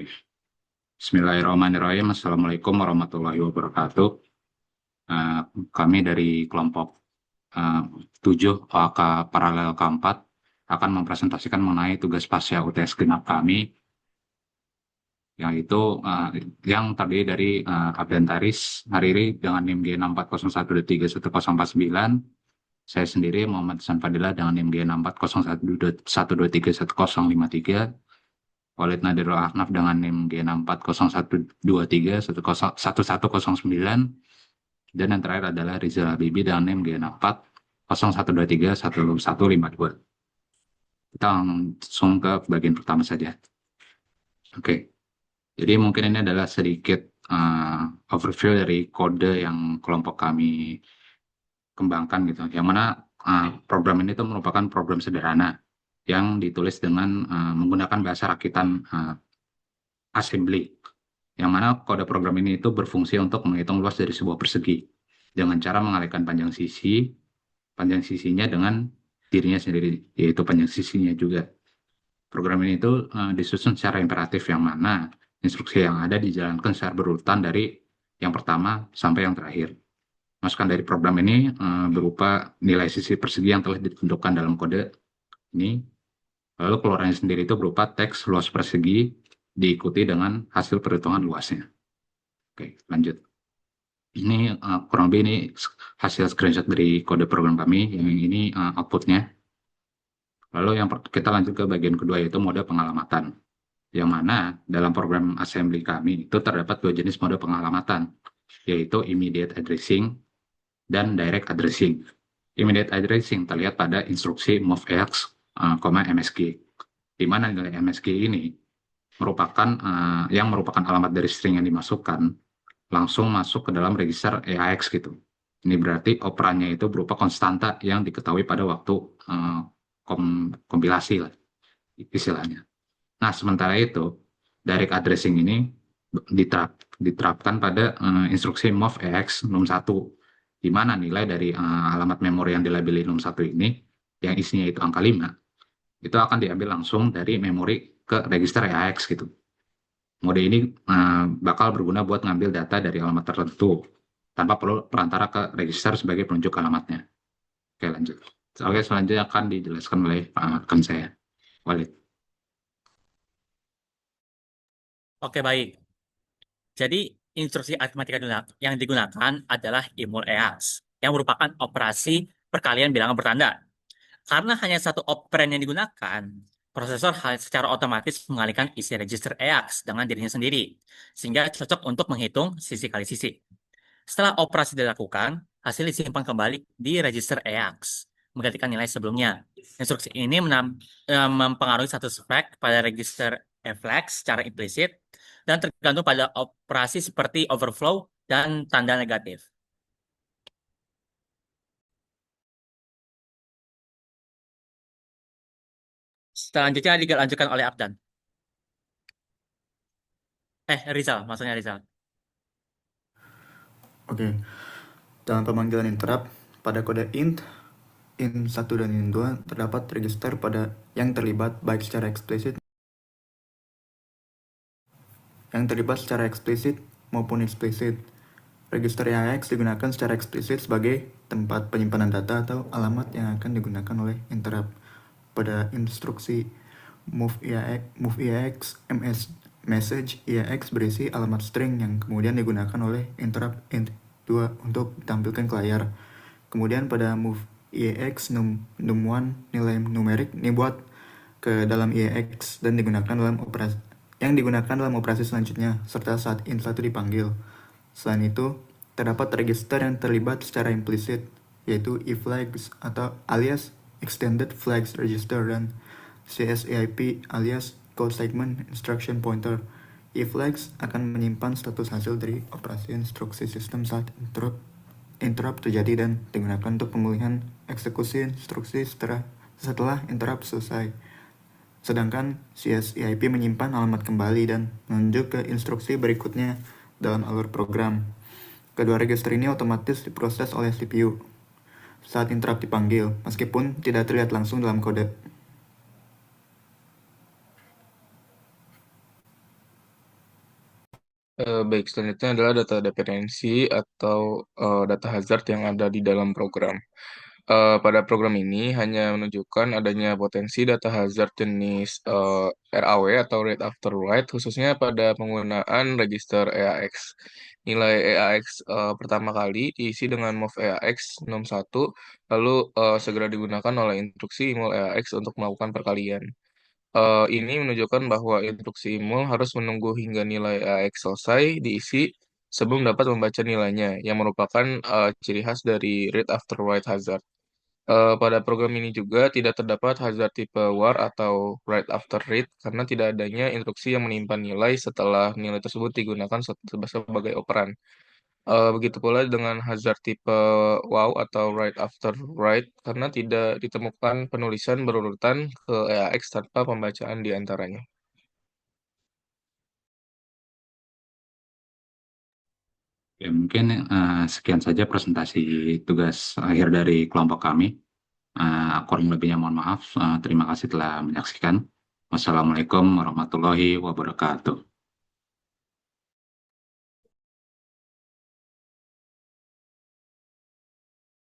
Oke. Bismillahirrahmanirrahim. Assalamualaikum warahmatullahi wabarakatuh. Eh, Kami dari kelompok eh, 7 OAK Paralel keempat akan mempresentasikan mengenai tugas pasca UTS genap kami, yaitu yang terdiri dari Abdantaris Hariri dengan NIM G6401231049, saya sendiri Muhammad Hasan Fadilah dengan NIM G640112311053, Walid Nadirul Ahnaf dengan NIM G6401231109, dan yang terakhir adalah Rizal Habibi dengan NIM G6401231152. Kita langsung ke bagian pertama saja. Oke, jadi mungkin ini adalah sedikit overview dari kode yang kelompok kami kembangkan gitu, yang mana program ini tuh merupakan program sederhana yang ditulis dengan menggunakan bahasa rakitan assembly, yang mana kode program ini itu berfungsi untuk menghitung luas dari sebuah persegi dengan cara mengalihkan panjang sisinya dengan dirinya sendiri, yaitu panjang sisinya juga. Program ini itu disusun secara imperatif, yang mana instruksi yang ada dijalankan secara berurutan dari yang pertama sampai yang terakhir. Masukan dari program ini berupa nilai sisi persegi yang telah ditentukan dalam kode ini. Lalu keluarannya sendiri itu berupa teks luas persegi diikuti dengan hasil perhitungan luasnya. Oke, lanjut. Ini kurang lebih ini hasil screenshot dari kode program kami, yang ini outputnya. Lalu kita lanjut ke bagian kedua, yaitu mode pengalamatan, yang mana dalam program assembly kami itu terdapat dua jenis mode pengalamatan, yaitu immediate addressing dan direct addressing. Immediate addressing terlihat pada instruksi moveAX, MSG, di mana nilai MSG ini merupakan alamat dari string yang dimasukkan langsung masuk ke dalam register EAX gitu. Ini berarti operannya itu berupa konstanta yang diketahui pada waktu kompilasi lah istilahnya. Nah, sementara itu direct addressing ini diterapkan pada instruksi move EX num1, di mana nilai dari alamat memori yang dilabeli num1 ini yang isinya itu angka 5, itu akan diambil langsung dari memori ke register EAX gitu. Mode ini bakal berguna buat ngambil data dari alamat tertentu tanpa perlu perantara ke register sebagai penunjuk alamatnya. Oke, lanjut. Oke, selanjutnya akan dijelaskan oleh rekan saya, Walid. Oke, baik. Jadi, instruksi aritmatika yang digunakan adalah imul EAX, yang merupakan operasi perkalian bilangan bertanda. Karena hanya satu operan yang digunakan, prosesor secara otomatis mengalihkan isi register EAX dengan dirinya sendiri, sehingga cocok untuk menghitung sisi kali sisi. Setelah operasi dilakukan, hasil disimpan kembali di register EAX, menggantikan nilai sebelumnya. Instruksi ini mempengaruhi status flag pada register flag secara implisit dan tergantung pada operasi seperti overflow dan tanda negatif. Selanjutnya dilanjutkan oleh Abdan. Rizal, maksudnya Rizal. Oke, dalam pemanggilan interrupt pada kode int1 dan int2 terdapat register pada yang terlibat secara eksplisit maupun eksplisit. Register EAX digunakan secara eksplisit sebagai tempat penyimpanan data atau alamat yang akan digunakan oleh interrupt. Pada instruksi move EAX message EAX berisi alamat string yang kemudian digunakan oleh interrupt int2 untuk ditampilkan ke layar. Kemudian pada move EAX num1 nilai numerik dibuat ke dalam EAX dan digunakan dalam operasi selanjutnya serta saat int1 dipanggil. Selain itu, terdapat register yang terlibat secara implisit, yaitu eFlags atau alias Extended Flags Register dan CSEIP alias Code Segment Instruction Pointer. eFlags akan menyimpan status hasil dari operasi instruksi sistem saat interrupt terjadi dan digunakan untuk pemulihan eksekusi instruksi setelah interrupt selesai. Sedangkan CSEIP menyimpan alamat kembali dan menunjuk ke instruksi berikutnya dalam alur program. Kedua register ini otomatis diproses oleh CPU saat interrupt dipanggil, meskipun tidak terlihat langsung dalam kode. Baik, selanjutnya adalah data dependensi atau data hazard yang ada di dalam program. Pada program ini hanya menunjukkan adanya potensi data hazard jenis RAW atau Read After Write, khususnya pada penggunaan register EAX. Nilai EAX pertama kali diisi dengan move EAX 61, lalu segera digunakan oleh instruksi imul EAX untuk melakukan perkalian. Ini menunjukkan bahwa instruksi imul harus menunggu hingga nilai AX selesai diisi sebelum dapat membaca nilainya, yang merupakan ciri khas dari read after write hazard. Pada program ini juga tidak terdapat hazard tipe war atau write after read karena tidak adanya instruksi yang menyimpan nilai setelah nilai tersebut digunakan sebagai operan. Begitu pula dengan hazard tipe wow atau write after write karena tidak ditemukan penulisan berurutan ke EAX tanpa pembacaan di antaranya. Ya, mungkin sekian saja presentasi tugas akhir dari kelompok kami. Kurang lebihnya mohon maaf. Terima kasih telah menyaksikan. Wassalamualaikum warahmatullahi wabarakatuh.